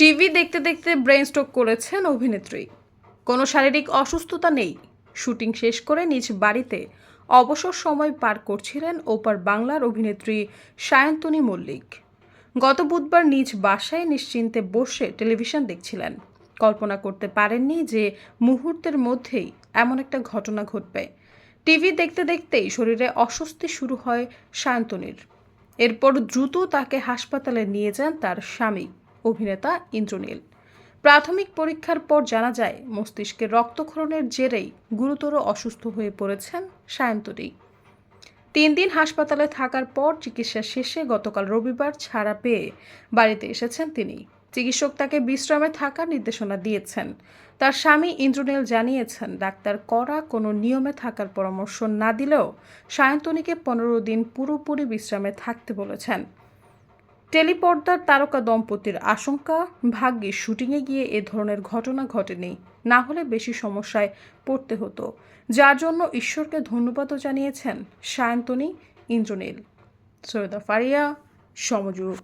TV দেখতে দেখতে brain stroke করেছেন অভিনেত্রী। কোনো শারীরিক অসুস্থতা নেই। শুটিং শেষ করে নিজ বাড়িতে অবসর সময় পার করছিলেন ওপার বাংলার অভিনেত্রী সায়ন্তনী মল্লিক। গত বুধবার নিজ বাসায় নিশ্চিন্তে বসে টেলিভিশন দেখছিলেন। কল্পনা করতে পারেননি যে মুহূর্তের মধ্যেই এমন একটা ঘটনা ঘটবে। টিভি দেখতে দেখতেই শরীরে অস্বস্তি শুরু হয় সায়ন্তনীর। এরপর দ্রুত তাকে হাসপাতালে নিয়ে যান তার স্বামী অভিনেতা ইন্দ্রনীল। প্রাথমিক পরীক্ষার পর জানা যায় মস্তিষ্কে রক্তক্ষরণের জেরেই গুরুতর অসুস্থ হয়ে পড়েছেন সায়ন্তনী। 3 দিন হাসপাতালে থাকার পর চিকিৎসা শেষে গতকাল রবিবার ছাড়া পেয়ে বাড়িতে এসেছেন তিনি। চিকিৎসক তাকে বিশ্রামে থাকার নির্দেশনা দিয়েছেন। তার স্বামী ইন্দ্রনীল জানিয়েছেন, ডাক্তার কড়া কোনো নিয়মে থাকার পরামর্শ না দিলেও সায়ন্তনীকে 15 দিন পুরোপুরি বিশ্রামে থাকতে বলেছেন। টেলিপর্দার তারকা দম্পতির আশঙ্কা, ভাগ্যে শুটিংয়ে গিয়ে এ ধরনের ঘটনা ঘটেনি, না হলে বেশি সমস্যায় পড়তে হতো, যার জন্য ঈশ্বরকে ধন্যবাদও জানিয়েছেন সায়ন্তনী, ইন্দ্রনীল। সৈয়দা ফারিয়া, সমযোগ।